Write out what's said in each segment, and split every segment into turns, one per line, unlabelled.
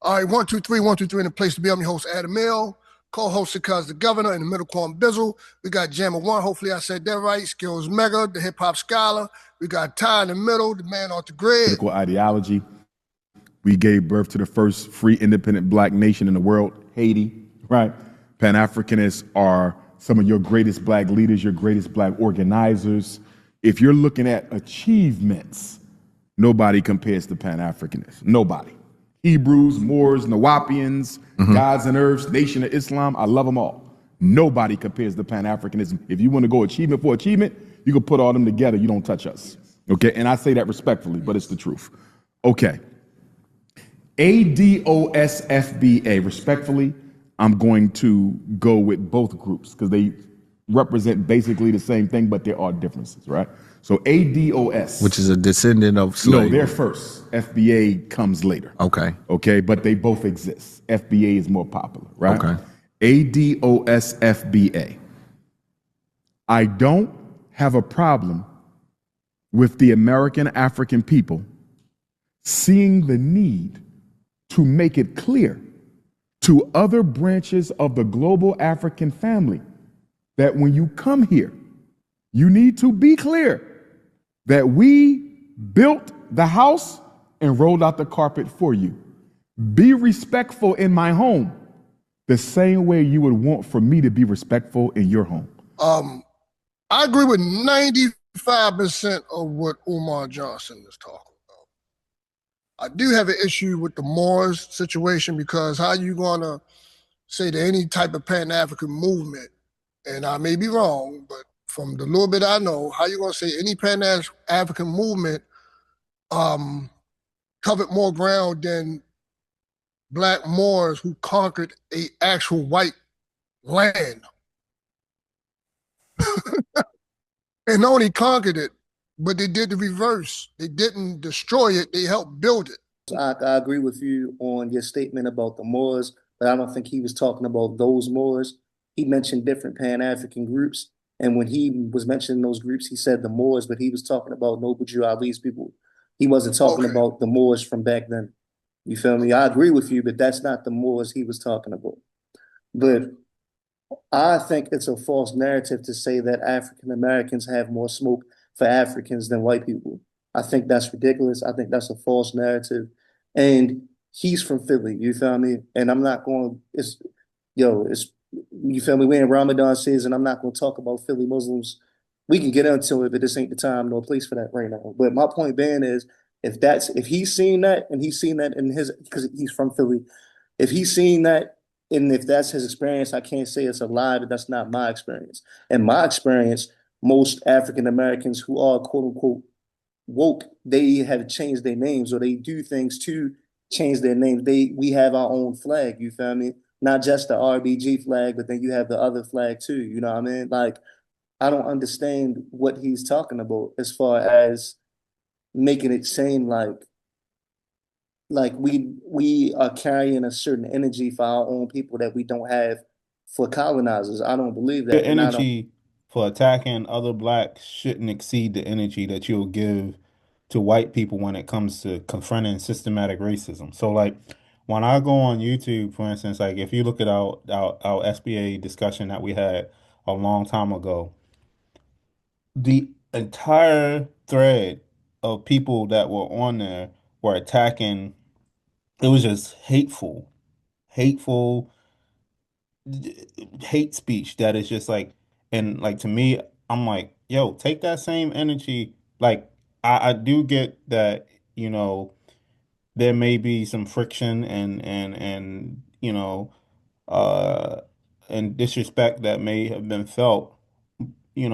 All right, 1, 2, 3, 1, 2, 3 in the place to be. I'm your host, Adam Mill, co-host Cuz the Governor, in the middle Quan Bizzle. We got Jammer One, hopefully I said that right, Skills Mega, the hip-hop scholar. We got Ty in the middle, the man off the grid.
Political ideology. We gave birth to the first free, independent black nation in the world, Haiti, right? Pan-Africanists are some of your greatest black leaders, your greatest black organizers. If you're looking at achievements, nobody compares to Pan-Africanists, nobody. Hebrews, Moors, Nawapians, Gods and Earths, Nation of Islam, I love them all. Nobody compares to Pan-Africanism. If you want to go achievement for achievement, you can put all them together, you don't touch us. Okay, and I say that respectfully, but it's the truth. Okay. ADOSFBA, respectfully, I'm going to go with both groups because they represent basically the same thing, but there are differences, right? So ADOS.
Which is a descendant of slavery.
No, they're first. FBA comes later.
Okay.
Okay, but they both exist. FBA is more popular, right?
Okay.
ADOSFBA. I don't have a problem with the American African people seeing the need to make it clear to other branches of the global African family that when you come here, you need to be clear that we built the house and rolled out the carpet for you. Be respectful in my home the same way you would want for me to be respectful in your home.
I agree with 95% of what Umar Johnson is talking about. I do have an issue with the Moors situation because how you gonna say that any type of Pan-African movement, and I may be wrong, but from the little bit I know, how you gonna say any Pan-African movement covered more ground than black Moors who conquered a actual white land? And not only conquered it, but they did the reverse. They didn't destroy it, they helped build it.
I agree with you on your statement about the Moors, but I don't think he was talking about those Moors. He mentioned different Pan-African groups, and when he was mentioning those groups, he said the Moors, but he was talking about Noble Drew Ali's people. He wasn't talking about the Moors from back then. You feel me? I agree with you, but that's not the Moors he was talking about. But I think it's a false narrative to say that African Americans have more smoke for Africans than white people. I think that's ridiculous. I think that's a false narrative. And he's from Philly, you feel me? And I'm not going, you feel me? We're in Ramadan season. I'm not going to talk about Philly Muslims. We can get into it, but this ain't the time nor place for that right now. But my point being is, if he's seen that and he's seen that in his, because he's from Philly, if he's seen that, and if that's his experience, I can't say it's a lie, but that's not my experience. In my experience, most African Americans who are quote unquote woke, they have changed their names or they do things to change their names. We have our own flag, you feel me? Not just the RBG flag, but then you have the other flag too, you know what I mean? Like, I don't understand what he's talking about as far as making it seem like we are carrying a certain energy for our own people that we don't have for colonizers. I don't believe that.
The energy for attacking other blacks shouldn't exceed the energy that you'll give to white people when it comes to confronting systematic racism. So like when I go on YouTube, for instance, like if you look at our SBA discussion that we had a long time ago, the entire thread of people that were on there were attacking. It was just hateful hate speech that is just like, and like to me, I'm like, yo, take that same energy. Like, I do get that, there may be some friction and uh and disrespect that may have been felt, on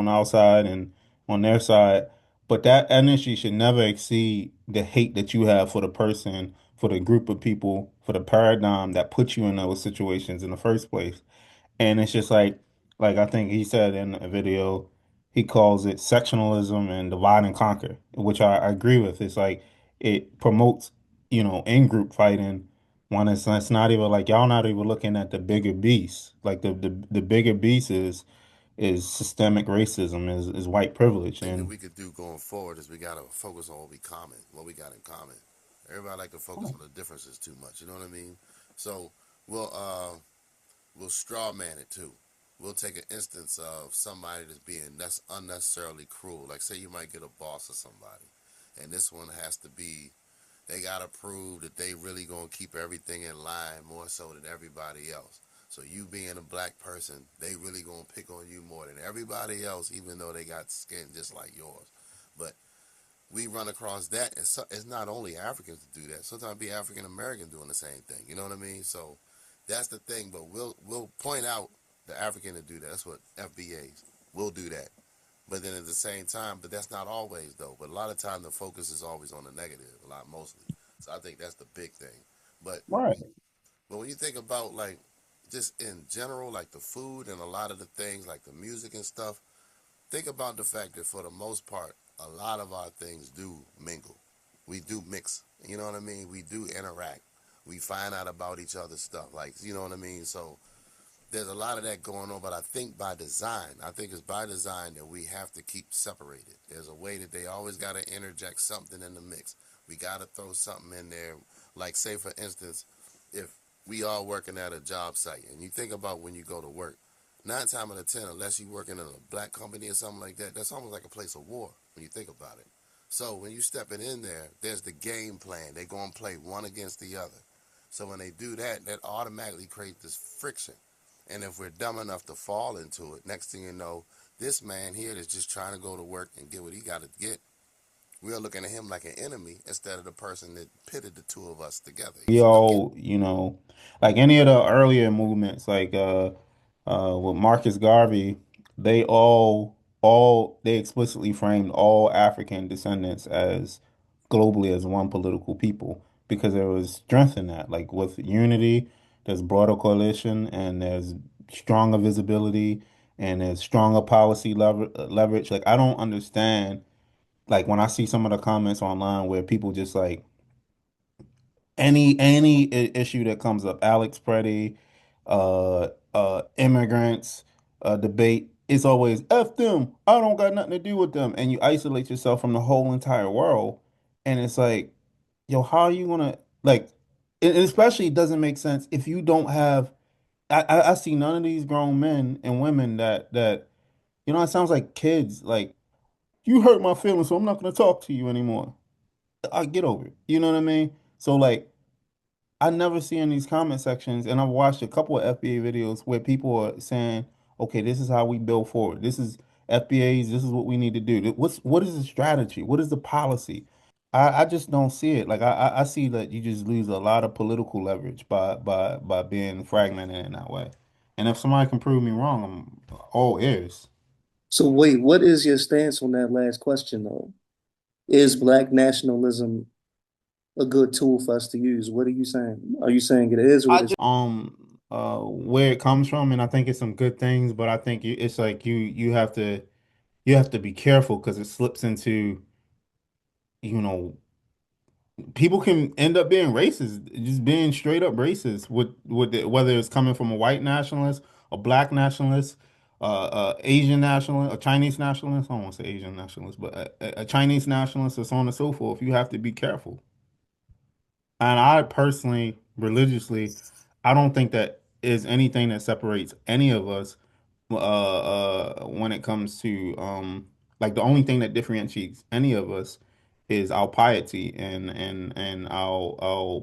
our side and on their side. But that energy should never exceed the hate that you have for the person, for the group of people, for the paradigm that put you in those situations in the first place. And it's just like I think he said in a video, he calls it sectionalism and divide and conquer, which I agree with. It's like it promotes, in-group fighting when it's not even like y'all not even looking at the bigger beast. Like the bigger beast is systemic racism, is white privilege.
And
And
we could do going forward is we got to focus on what we got in common.
Everybody like to focus on the differences too much. You know what I mean? So we'll uh we'll straw man it too. We'll take an instance of somebody that's being that's unnecessarily cruel. Like say you might get a boss or somebody, and this one has to be they gotta prove that they really gonna keep everything in line more so than everybody else. So you being a black person, they really gonna pick on you more than everybody else, even though they got skin just like yours. But we run across that, and so, it's not only Africans to do that. Sometimes it be African American doing the same thing. You know what I mean? So that's the thing. But we'll point out the African to do that. That's what FBAs will do that. But then at the same time, but that's not always though. But a lot of time the focus is always on the negative, a lot mostly. So I think that's the big thing. But
Right.
but when you think about like just in general, like the food and a lot of the things like the music and stuff, think about the fact that for the most part, a lot of our things do mingle. We do mix. You know what I mean? We do interact. We find out about each other's stuff. Like, you know what I mean? So there's a lot of that going on, but I think by design, I think it's by design that we have to keep separated. There's a way that they always got to interject something in the mix. We got to throw something in there. Like, say, for instance, if we all working at a job site, and you think about when you go to work, 9 times out of 10, unless you're working in a black company or something like that, that's almost like a place of war when you think about it. So when you stepping in there, there's the game plan. They're going to play one against the other. So when they do that, that automatically creates this friction. And if we're dumb enough to fall into it, next thing you know, this man here that's just trying to go to work and get what he got to get, we're looking at him like an enemy instead of the person that pitted the two of us together. You
We
see what I'm getting?
all, like any of the earlier movements, like with Marcus Garvey, they they explicitly framed all African descendants as globally as one political people because there was strength in that. Like with unity, there's broader coalition and there's stronger visibility and there's stronger policy leverage. Like I don't understand, like when I see some of the comments online where people just like issue that comes up, Alex Preddy, immigrants, debate, it's always F them. I don't got nothing to do with them. And you isolate yourself from the whole entire world. And it's like, yo, how are you gonna like and especially it doesn't make sense if you don't have I see none of these grown men and women that it sounds like kids, like, you hurt my feelings, so I'm not gonna talk to you anymore. I get over it. You know what I mean? So like I never see in these comment sections, and I've watched a couple of FBA videos where people are saying, "Okay, this is how we build forward. This is FBAs. This is what we need to do. What is the strategy? What is the policy?" I just don't see it. Like I see that you just lose a lot of political leverage by being fragmented in that way. And if somebody can prove me wrong, I'm all ears.
So wait, what is your stance on that last question though? Is black nationalism a good tool for us to use? What are you saying? Are you saying it is or
I
it is?
just where it comes from, and I think it's some good things, but I think it's like you have to be careful because it slips into, you know, people can end up being racist, just being straight up racist whether it's coming from a white nationalist, a black nationalist, Asian nationalist, a Chinese nationalist. I don't want to say Asian nationalist, but a Chinese nationalist, and so on and so forth. You have to be careful. And I personally, religiously, I don't think that is anything that separates any of us when it comes to like the only thing that differentiates any of us is our piety and our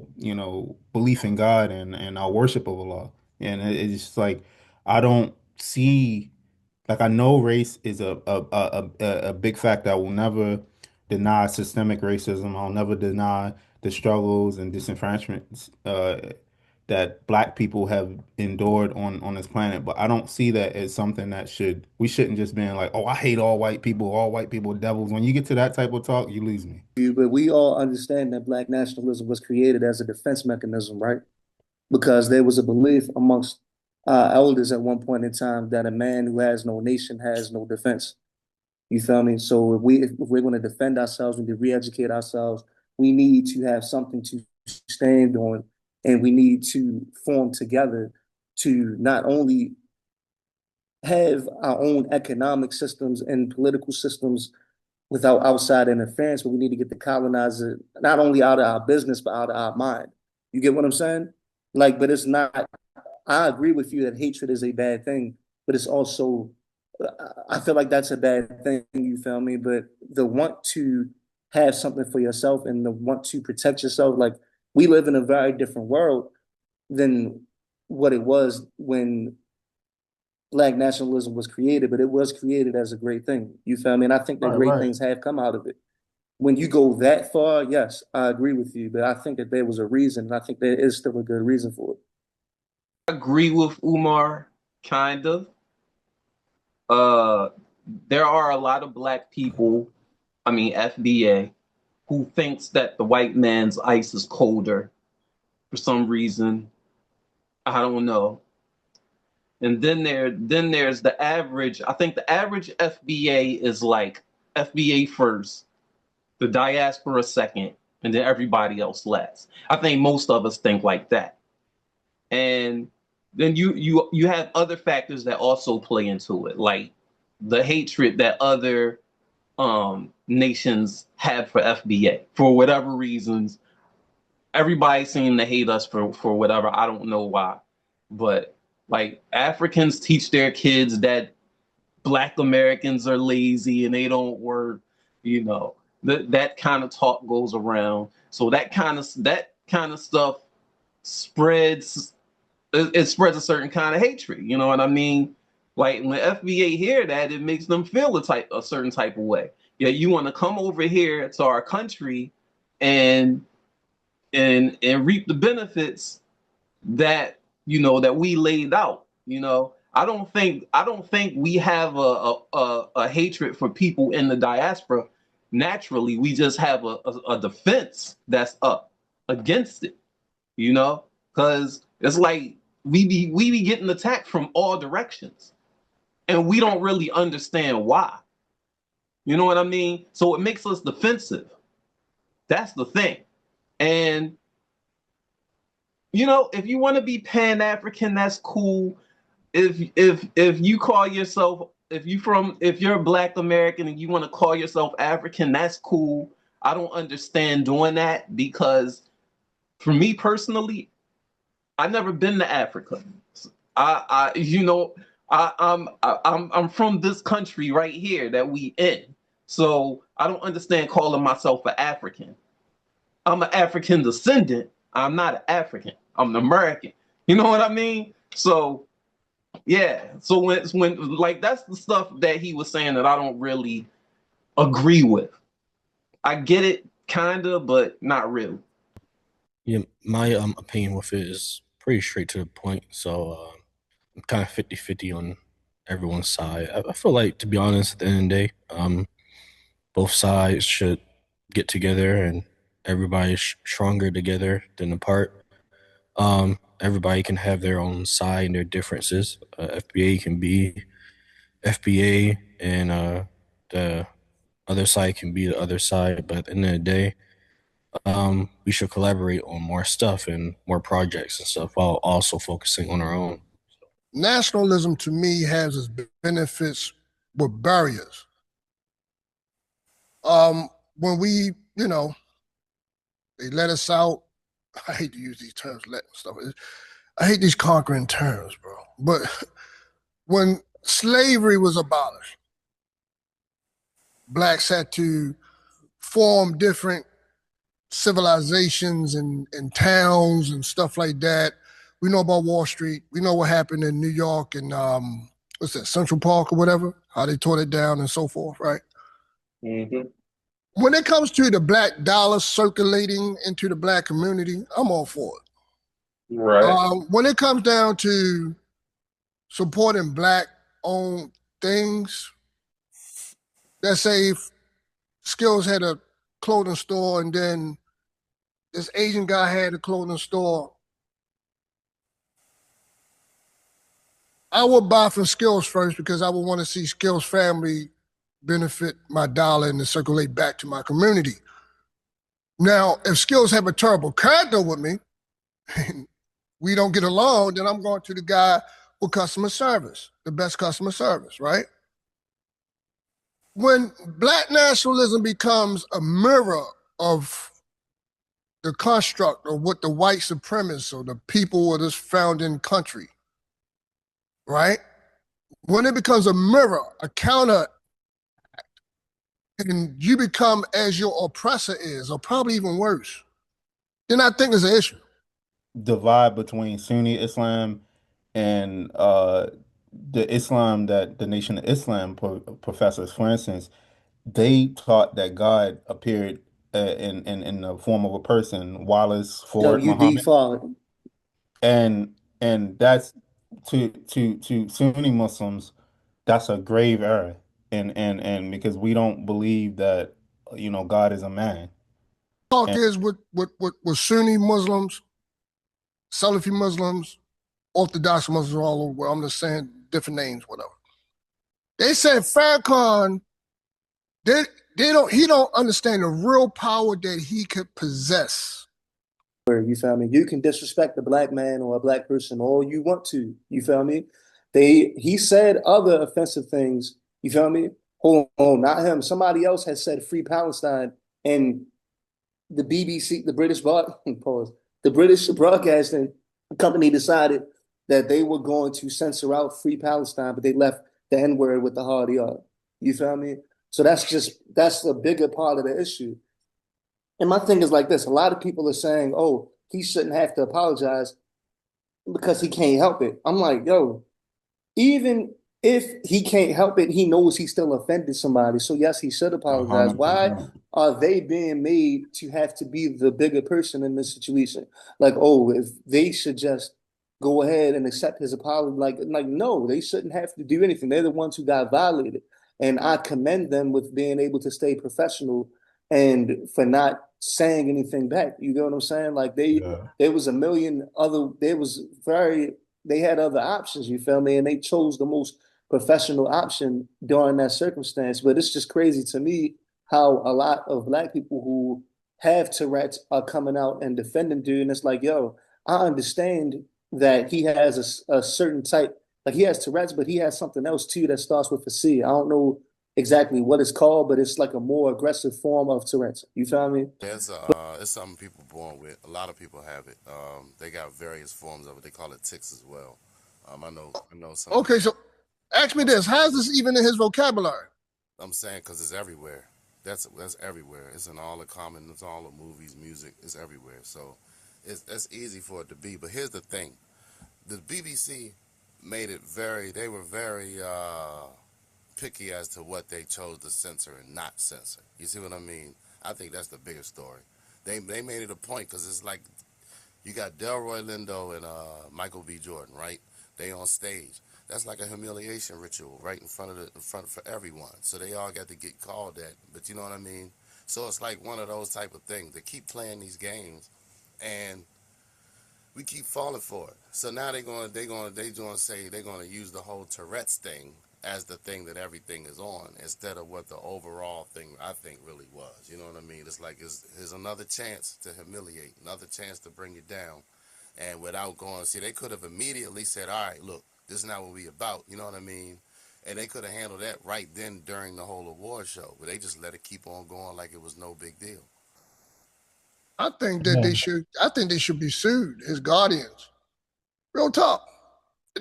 belief in God and our worship of Allah. And it's just like I don't see, like, I know race is a big factor. I will never deny systemic racism. I'll never deny the struggles and disenfranchisement that Black people have endured on this planet. But I don't see that as something that we shouldn't just be like, oh, I hate all white people are devils. When you get to that type of talk, you lose me.
But we all understand that black nationalism was created as a defense mechanism, right? Because there was a belief amongst elders at one point in time that a man who has no nation has no defense. You feel me? So if we're going to defend ourselves, we need to re-educate ourselves. We need to have something to stand on, and we need to form together to not only have our own economic systems and political systems without outside interference, but we need to get the colonizer not only out of our business, but out of our mind. You get what I'm saying? Like, but it's not, I agree with you that hatred is a bad thing, but it's also, I feel like that's a bad thing, you feel me? But the want to have something for yourself and the want to protect yourself, like we live in a very different world than what it was when Black nationalism was created, but it was created as a great thing. You feel me? And I think that
Right,
great
right.
things have come out of it. When you go that far, yes, I agree with you, but I think that there was a reason, and I think there is still a good reason for it.
I agree with Umar, kind of. Uh, there are a lot of black people, I mean FBA, who thinks that the white man's ice is colder for some reason. I don't know. And then there's the average. I think the average FBA is like FBA first, the diaspora second, and then everybody else last. I think most of us think like that. And then you have other factors that also play into it, like the hatred that other nations have for FBA for whatever reasons. Everybody seems to hate us for whatever. I don't know why, but like Africans teach their kids that Black Americans are lazy and they don't work. You know that kind of talk goes around. So that kind of stuff spreads. It spreads a certain kind of hatred. You know what I mean? Like when FBA hear that, it makes them feel a certain type of way. Yeah, you want to come over here to our country and and reap the benefits that that we laid out. I don't think we have a hatred for people in the diaspora naturally. We just have a defense that's up against it, because it's like we be getting attacked from all directions and we don't really understand why. You know what I mean? So it makes us defensive. That's the thing. And if you want to be Pan-African, that's cool. If you call yourself, if you're a Black American and you want to call yourself African, that's cool. I don't understand doing that because for me personally, I've never been to Africa. I'm from this country right here that we in. So I don't understand calling myself an African. I'm an African descendant. I'm not an African. I'm an American. You know what I mean? So yeah. So when like that's the stuff that he was saying that I don't really agree with. I get it kinda, but not really.
Yeah, my opinion with it is pretty straight to the point. So I'm kind of 50-50 on everyone's side. I feel like, to be honest, at the end of the day, both sides should get together and everybody's stronger together than apart. Everybody can have their own side and their differences. FBA can be FBA, and the other side can be the other side. But at the end of the day, we should collaborate on more stuff and more projects and stuff while also focusing on our own.
Nationalism to me has its benefits with barriers. When they let us out. I hate to use these terms, let stuff. I hate these conquering terms, bro. But when slavery was abolished, blacks had to form different civilizations and towns and stuff like that. We know about Wall Street. We know what happened in New York and what's that, Central Park or whatever, how they tore it down and so forth, right?
Mm-hmm.
When it comes to the black dollar circulating into the black community, I'm all for it.
Right.
When it comes down to supporting black-owned things, let's say if Skills had a clothing store and then this Asian guy had a clothing store, I would buy from Skills first because I would want to see Skills family benefit my dollar and to circulate back to my community. Now, if Skills have a terrible character with me, and we don't get along, then I'm going to the guy with customer service, the best customer service, right? when black nationalism becomes a mirror of the construct of what the white supremacists or the people of this founding country, right? When it becomes a mirror, a counter, and you become as your oppressor is, or probably even worse, then I think there's an issue.
Divide between Sunni Islam and the Islam that the Nation of Islam professors, for instance, they taught that God appeared in the form of a person, Wallace Ford
WD
Muhammad,
Farr.
and that's to Sunni Muslims, that's a grave error, and because we don't believe that God is a man.
Talk
And
is with Sunni Muslims, Salafi Muslims, Orthodox Muslims all over. I'm just saying different names, whatever. They said Farrakhan, they, he don't understand the real power that he could possess.
You feel me? You can disrespect a black man or a black person all you want to. You feel me? He said other offensive things. You feel me? Hold on, not him. Somebody else has said free Palestine, and the BBC, pause, the British broadcasting company decided that they were going to censor out free Palestine, but they left the N word with the hard R. You feel me? So that's a bigger part of the issue. And my thing is like this: a lot of people are saying, "Oh, he shouldn't have to apologize because he can't help it." I'm like, yo, even if he can't help it, he knows he still offended somebody. So yes, he should apologize. Why
100%.
are they being made to have to be the bigger person in this situation? Like, oh, if they should just go ahead and accept his apology, like no, they shouldn't have to do anything. They're the ones who got violated, and I commend them with being able to stay professional and for not saying anything back. You know what I'm saying? Like
Yeah.
there was a million other, they had other options, you feel me? And they chose the most professional option during that circumstance. But it's just crazy to me how a lot of black people who have Tourette's are coming out and defending dude. And it's like, yo, I understand that he has a certain type, like he has Tourette's, but he has something else too that starts with a C. I don't know exactly what it's called, but it's like a more aggressive form of Tourette's. You feel me?
It's something people born with. A lot of people have it. They got various forms of it. They call it tics as well. I know some.
Okay, so ask me this: how is this even in his vocabulary?
I'm saying because it's everywhere. That's everywhere. It's in all the comments, it's all the movies, music. It's everywhere. So that's easy for it to be. But here's the thing: the BBC made it very. They were very picky as to what they chose to censor and not censor. You see what I mean? I think that's the bigger story. They made it a point because it's like you got Delroy Lindo and Michael B. Jordan, right? They on stage. That's like a humiliation ritual right in front for everyone. So they all got to get called that. But you know what I mean? So it's like one of those type of things. They keep playing these games, and we keep falling for it. So now they going to say they're going to use the whole Tourette's thing as the thing that everything is on, instead of what the overall thing I think really was. You know what I mean? It's like here's another chance to humiliate, another chance to bring you down, and without going, see, they could have immediately said, all right, look, this is not what we about. You know what I mean? And they could have handled that right then during the whole award show, but they just let it keep on going like it was no big deal.
I think that they should. I think they should be sued. His guardians. Real talk.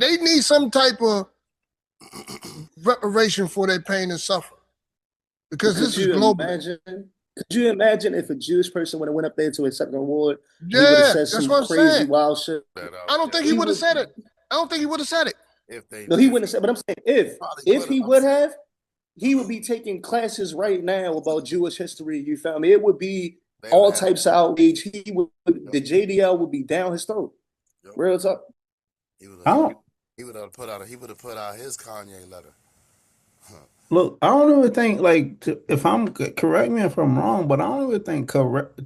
They need some type of reparation for their pain and suffering because
Could
this is
you
global.
imagine? Could you imagine if a Jewish person would have went up there to accept an award and he would have
Yeah,
said
that's
some
what I'm
crazy
saying.
wild shit?
I don't think he
He
would have
would.
said it. I don't think he would have said it.
If they,
No, he wouldn't have said. But I'm saying
probably
if
would have.
he would have, he would be taking classes right now about Jewish history. You found me? It would be
They would
all
have.
types of outrage. He would. The JDL would be down his throat.
Yep.
Real talk.
He would
I
have.
don't
He would have put out. He would have put out his Kanye letter.
look. I don't even think if I'm correct me if I'm wrong, but I don't even think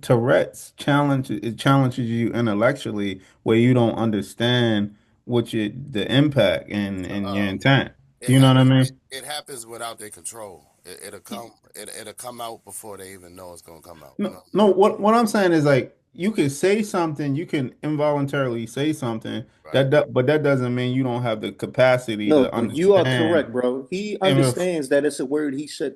Tourette's challenges you intellectually where you don't understand the impact and your intent.
It
You know what I
happens.
mean?
It happens without their control. It'll come. It'll come out before they even know it's gonna come out. You
No,
know what I
no.
mean?
What I'm saying is like you can say something, you can involuntarily say something
Right.
but that doesn't mean you don't have the capacity
No,
to
you are
understand
correct, bro. He
and
understands that it's a word it's a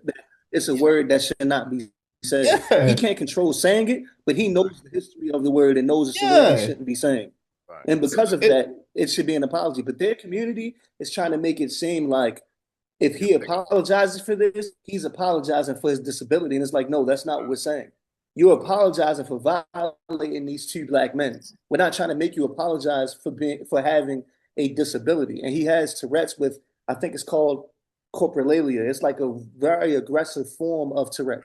Yeah.
word that should not be said. He
yeah,
can't control saying it, but he knows the history of the word and knows it's a word he
yeah.
shouldn't be saying.
Right.
And because of
It,
that, it should be an apology. But their community is trying to make it seem like if
It's
he
bigger.
apologizes for this, he's apologizing for his disability. And it's like, no, that's not what we're saying. You're apologizing for violating these two black men. We're not trying to make you apologize for having a disability. And he has Tourette's with, I think it's called coprolalia. It's like a very aggressive form of Tourette's.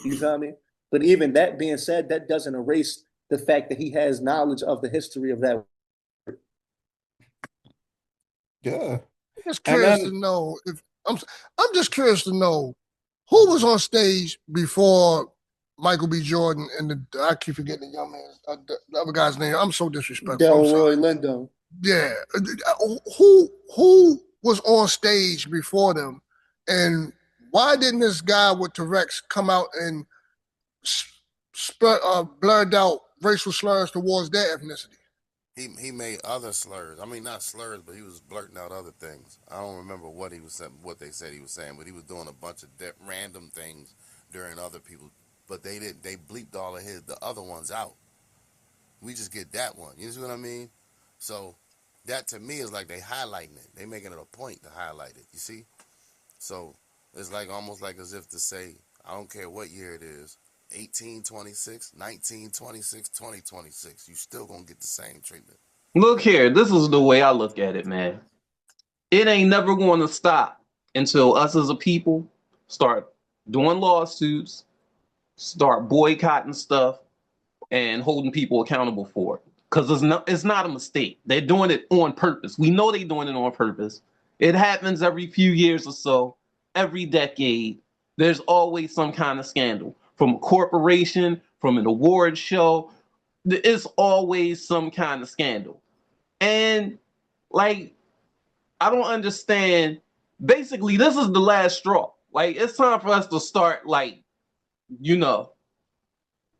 You feel me? But even that being said, that doesn't erase the fact that he has knowledge of the history of that.
yeah.
I'm just
And
curious to
then
know if I'm just curious to know who was on stage before Michael B. Jordan and I keep forgetting the young man, the other guy's name. I'm so disrespectful. I'm sorry.
Delroy Lindo.
Yeah, who was on stage before them, and why didn't this guy with Tourette's come out and blurred out racial slurs towards their ethnicity?
He made other slurs. I mean, not slurs, but he was blurting out other things. I don't remember what he was saying, what they said he was saying, but he was doing a bunch of random things during other people. But they didn't. They bleeped all of the other ones out. We just get that one. You see what I mean? So that to me is like they highlighting it. They making it a point to highlight it. You see? So it's like almost like as if to say, I don't care what year it is, 1826, 1926, 2026, you still gonna get the same treatment.
Look here, this is the way I look at it, man. It ain't never going to stop until us as a people start doing lawsuits, start boycotting stuff, and holding people accountable for it. Because it's not a mistake. They're doing it on purpose. We know they're doing it on purpose. It happens every few years or so, every decade. There's always some kind of scandal from a corporation, from an award show. It's always some kind of scandal. And like, I don't understand. Basically, this is the last straw. Like, it's time for us to start, like, you know,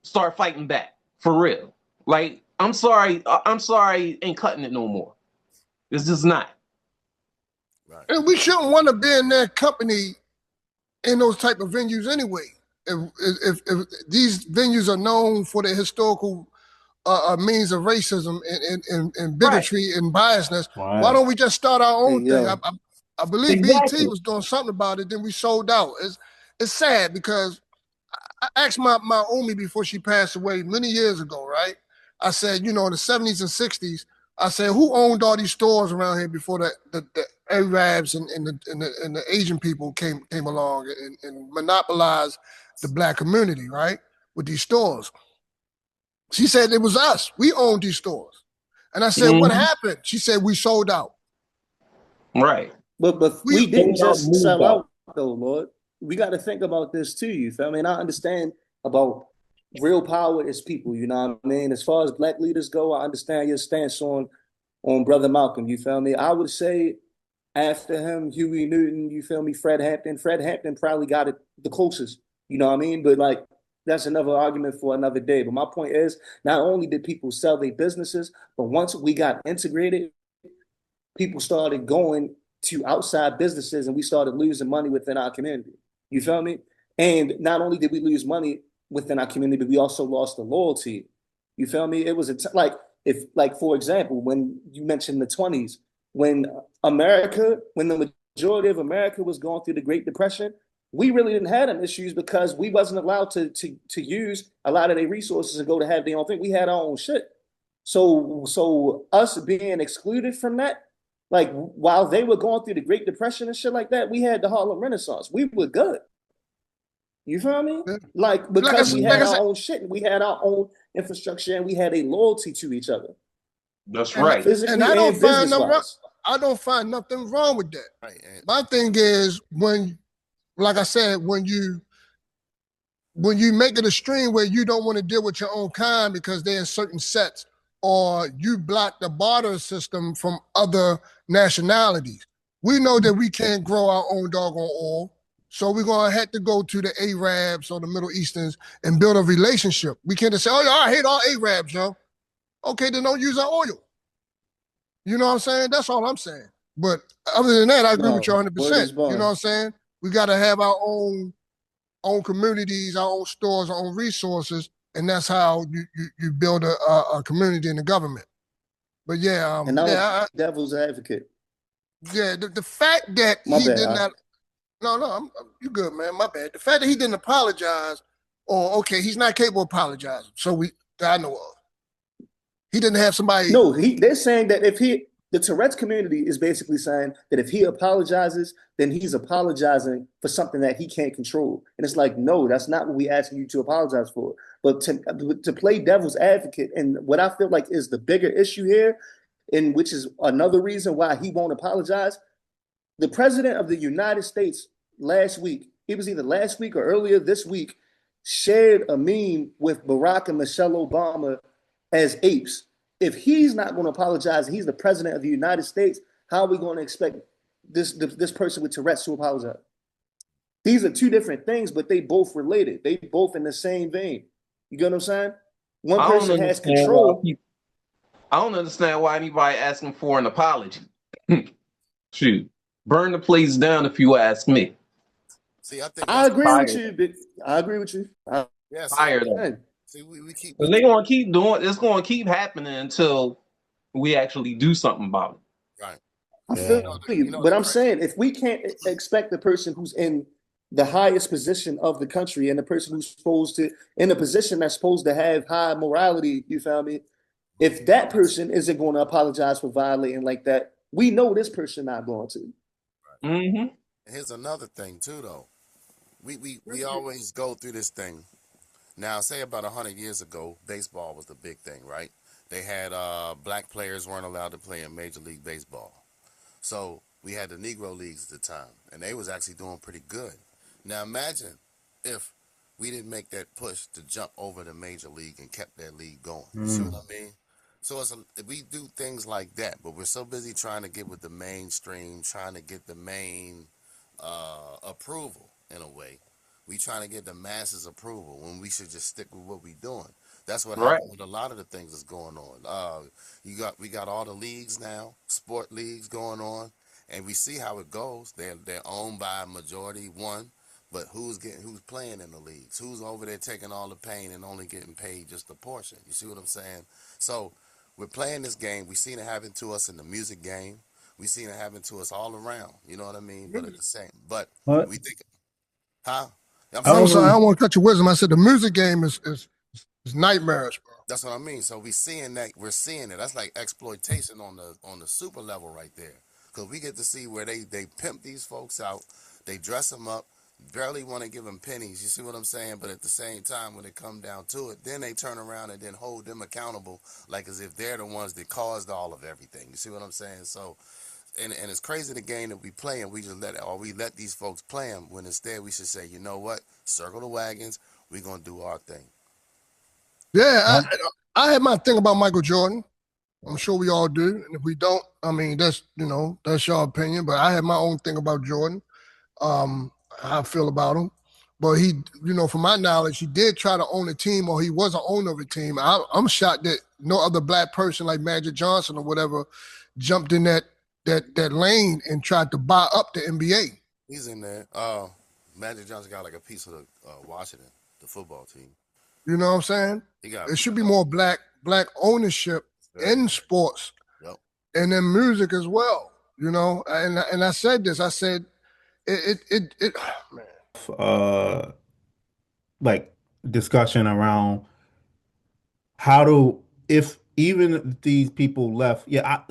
start fighting back for real. Like, I'm sorry, ain't cutting it no more. It's just not.
Right.
And we shouldn't want to be in their company in those type of venues anyway. If these venues are known for their historical means of racism and bigotry and biasness, why don't we just start our
Hey,
own thing?
yo.
I believe BT was doing something about it, then we sold out. It's sad because I asked my Omi before she passed away many years ago, right? I said, in the 70s and 60s, I said, who owned all these stores around here before the Arabs and the Asian people came along and monopolized the black community, right? With these stores. She said it was us. We owned these stores. And I said, what happened? She said, we sold out.
Right.
But
We
we didn't
sold out,
just
moved
sell
out.
out though, Lord. We got to think about this too. You feel me? And I understand about real power is people. You know what I mean? As far as black leaders go, I understand your stance on Brother Malcolm. You feel me? I would say after him, Huey Newton. You feel me? Fred Hampton. Fred Hampton probably got it the closest. You know what I mean? But like that's another argument for another day. But my point is, not only did people sell their businesses, but once we got integrated, people started going to outside businesses and we started losing money within our community. You feel me? And not only did we lose money within our community, but we also lost the loyalty. You feel me? It was like like for example, when you mentioned the 20s, when the majority of America was going through the Great Depression, we really didn't have them issues because we wasn't allowed to use a lot of their resources and go to have their own thing. We had our own shit. So us being excluded from that, like while they were going through the Great Depression and shit like that, we had the Harlem Renaissance. We were good. You feel me? Like because we had our own shit and we had our own infrastructure and we had a loyalty to each other.
That's right.
Physically
and I don't
and
find
business-wise.
I don't find nothing wrong with that.
Right.
My thing is like I said, when you make it a stream where you don't want to deal with your own kind because they're in certain sets, or you block the barter system from other nationalities. we know that we can't grow our own doggone oil. So we're gonna have to go to the Arabs or the Middle Easterns and build a relationship. We can't just say, "Oh, yeah, I hate all Arabs, yo." Okay, then don't use our oil. You know what I'm saying? That's all I'm saying. But other than that, I agree with you
No, word
100%.
is
You know what I'm
bond.
saying? We got to have our own communities, our own stores, our own resources, and that's how you build a community in the government. But yeah,
And I'll
yeah,
devil's advocate.
yeah. The fact that
My
he
bad.
did not, no, no, you good, man. My bad. The fact that he didn't apologize, or okay, he's not capable of apologizing. So that I know of, he didn't have somebody.
No, they're saying that if he the Tourette's community is basically saying that if he apologizes, then he's apologizing for something that he can't control. And it's like, no, that's not what we asking you to apologize for. But to play devil's advocate, and what I feel like is the bigger issue here, and which is another reason why he won't apologize. The president of the United States last week, it was either last week or earlier this week, shared a meme with Barack and Michelle Obama as apes. If he's not going to apologize, he's the president of the United States. How are we going to expect this person with Tourette's to apologize? These are two different things, but they both related. They both in the same vein. You get what I'm saying? One
I don't
person has
understand why
control.
I don't understand why anybody asking for an apology. Shoot, burn the place down if you ask me.
See, I think
I
that's
agree with
Tired,
you. I agree with you.
yeah. See,
tired of it.
see, we keep
And they're gonna keep doing. It's gonna keep happening until we actually do something about it.
right.
I feel
Yeah.
You
you,
know
but
the
I'm
crazy.
saying if we can't expect the person who's in the highest position of the country and the person who's supposed to in a position that's supposed to have high morality, you feel me? If that
That's
person isn't going to apologize for violating like that, we know this person not going to.
right.
Hmm.
Here's another thing too, though. We always go through this thing. Now, say about 100 years ago, baseball was the big thing, right? They had black players weren't allowed to play in Major League Baseball. So we had the Negro Leagues at the time, and they was actually doing pretty good. Now imagine if we didn't make that push to jump over the Major League and kept that league going. You see what I mean? So we do things like that, but we're so busy trying to get with the mainstream, trying to get the main approval in a way. We trying to get the masses approval when we should just stick with what we doing. That's what
Right.
happened with a lot of the things that's going on. We got all the leagues now, sport leagues going on, and we see how it goes. They're owned by a majority one, but who's playing in the leagues? Who's over there taking all the pain and only getting paid just a portion? You see what I'm saying? So we're playing this game. We seen it happen to us in the music game. We seen it happen to us all around. You know what I mean? But at the same, but
What?
we think, huh? I'm
I
saying
I'm
don't
sorry, I
know.
don't want to cut your wisdom. I said the music game is nightmarish, bro.
that's what I mean. So we seeing that we're seeing it. That's like exploitation on the super level right there. Because we get to see where they pimp these folks out, they dress them up, barely want to give them pennies. You see what I'm saying? But at the same time, when it come down to it, then they turn around and then hold them accountable, like as if they're the ones that caused all of everything. You see what I'm saying? So, and it's crazy the game that we play and we just we let these folks play them when instead we should say, you know what? Circle the wagons. We're gonna do our thing.
Yeah,
I,
I had my thing about Michael Jordan. I'm sure we all do, and if we don't, I mean that's your opinion. But I have my own thing about Jordan. How I feel about him. But he, from my knowledge, he did try to own a team, or he was an owner of a team. I'm shocked that no other black person like Magic Johnson or whatever jumped in that lane and tried to buy up the NBA.
He's in there. Magic Johnson got like a piece of the Washington, the football team.
You know what I'm saying?
He got a
It
piece
should
of
be more black ownership
very
in sports
yep.
and in music as well. And I said this. I said it man.
uh, like discussion around how to if even if these people left, yeah,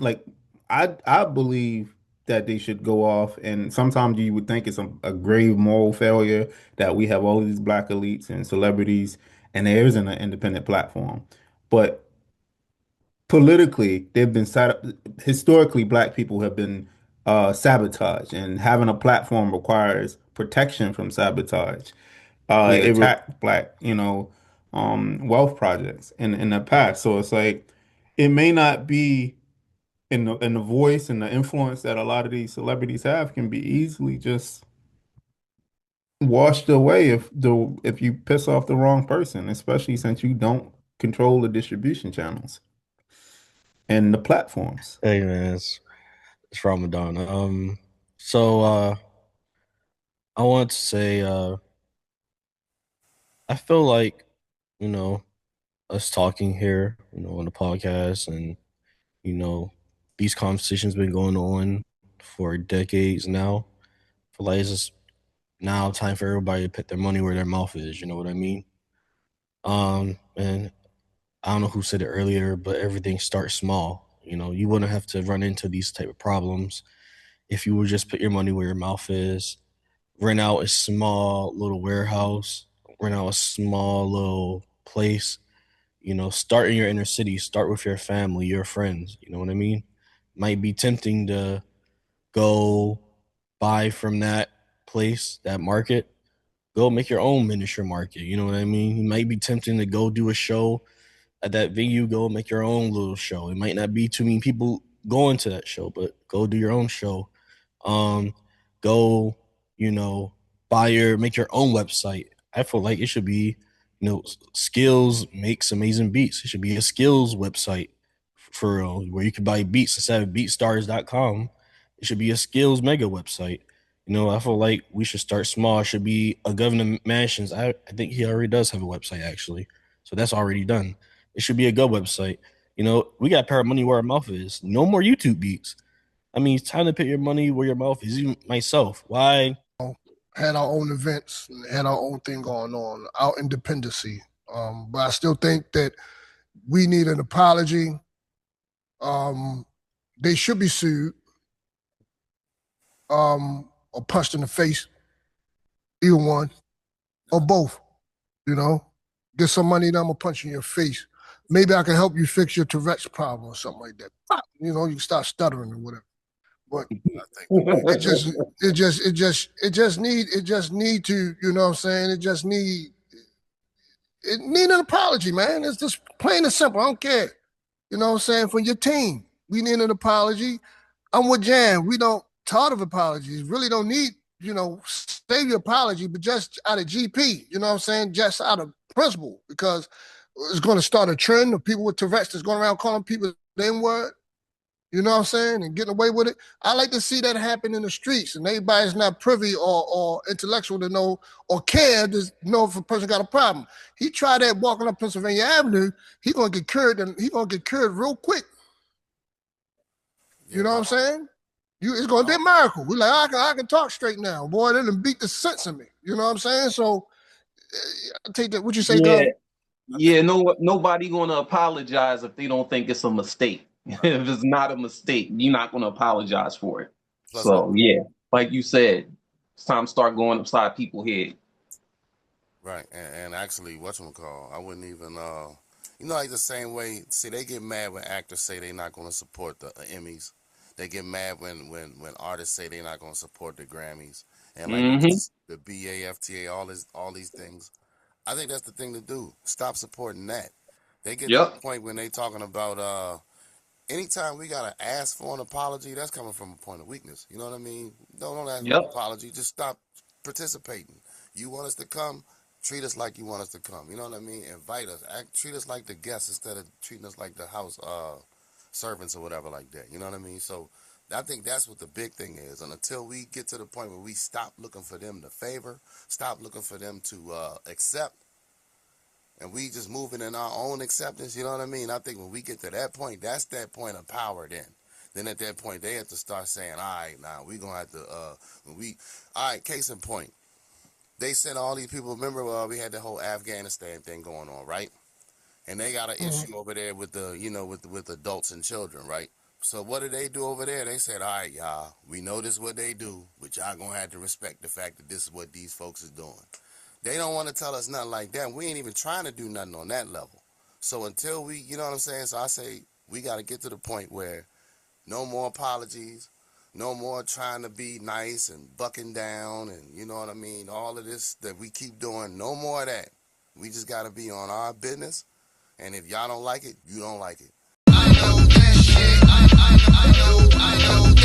I believe that they should go off, and sometimes you would think it's a grave moral failure that we have all these black elites and celebrities and there isn't an independent platform. But politically, they've been set up historically, black people have been sabotaged, and having a platform requires protection from sabotage.
Yeah.
It attacked black, wealth projects in the past. So it's like it may not be and the voice and the influence that a lot of these celebrities have can be easily just washed away if you piss off the wrong person, especially since you don't control the distribution channels and the platforms.
Hey man, it's Ramadan. So I want to say, I feel like, you know, us talking here, on the podcast, and you know, these conversations been going on for decades now. I feel like it's just now time for everybody to put their money where their mouth is. You know what I mean? And I don't know who said it earlier, but everything starts small. You wouldn't have to run into these type of problems if you would just put your money where your mouth is. Rent out a small little warehouse, rent out a small little place. Start in your inner city, start with your family, your friends. You know what I mean? Might be tempting to go buy from that place, that market. Go make your own miniature market. You know what I mean? You might be tempting to go do a show at that venue. Go make your own little show. It might not be too many people going to that show, but go do your own show. Go, make your own website. I feel like it should be, Skills makes amazing beats. It should be a skills website for real, where you can buy beats instead of beatstars.com. It should be a skills mega website. I feel like we should start small. It should be a Governor Mansions. I think he already does have a website, actually. So that's already done. It should be a good website. We got to put our money where our mouth is. No more YouTube beats. I mean, it's time to put your money where your mouth is. Even myself. Why?
Had our own events, and had our own thing going on, our independency. But I still think that we need an apology. They should be sued or punched in the face, either one, or both. Get some money, then I'm gonna punch you in your face. Maybe I can help you fix your Tourette's problem or something like that. You can start stuttering or whatever. But it just need to, you know what I'm saying? It need an apology, man. It's just plain and simple. I don't care. You know what I'm saying? For your team, we need an apology. I'm with Jan. We don't tired of apologies. Really don't need, save your apology, but just out of GP, you know what I'm saying? Just out of principle, because it's going to start a trend of people with Tourette's that's going around calling people the N-word. You know what I'm saying? And getting away with it. I like to see that happen in the streets, and everybody's not privy or intellectual to know or care to know if a person got a problem. He tried that walking up Pennsylvania Avenue, he's gonna get cured, and he's gonna get cured real quick. You know what I'm saying? It's gonna be a miracle. We're like, I can talk straight now. Boy, they done beat the sense of me. You know what I'm saying? So I take that. What you say,
Yeah.
Doug?
Yeah, nobody gonna apologize if they don't think it's a mistake. If it's not a mistake, you're not gonna apologize for it. So yeah, like you said, it's time to start going upside people's head.
Right, and actually, whatchamacall, I wouldn't even, like the same way, see, they get mad when actors say they're not going to support the Emmys. They get mad when artists say they're not going to support the Grammys. And like the BAFTA, all these things. I think that's the thing to do. Stop supporting that. They get to the point when they talking about, anytime we got to ask for an apology, that's coming from a point of weakness. You know what I mean? Don't ask for an apology. Just stop participating. You want us to come? Treat us like you want us to come. You know what I mean? Invite us. Treat us like the guests instead of treating us like the house servants or whatever like that. You know what I mean? So I think that's what the big thing is. And until we get to the point where we stop looking for them to favor, stop looking for them to accept, and we just moving in our own acceptance, you know what I mean? I think when we get to that point, that's that point of power then. Then at that point, they have to start saying, all right, now we're going to have to, all right, case in point. They sent all these people, remember we had the whole Afghanistan thing going on, right? And they got an issue over there with the, with adults and children, right? So what did they do over there? They said, all right, y'all, we know this is what they do, but y'all going to have to respect the fact that this is what these folks is doing. They don't want to tell us nothing like that. We ain't even trying to do nothing on that level. So until we, you know what I'm saying? So I say we got to get to the point where no more apologies, no more trying to be nice and bucking down and, you know what I mean, all of this that we keep doing, no more of that. We just got to be on our business, and if y'all don't like it, you don't like it. I know that shit.
I know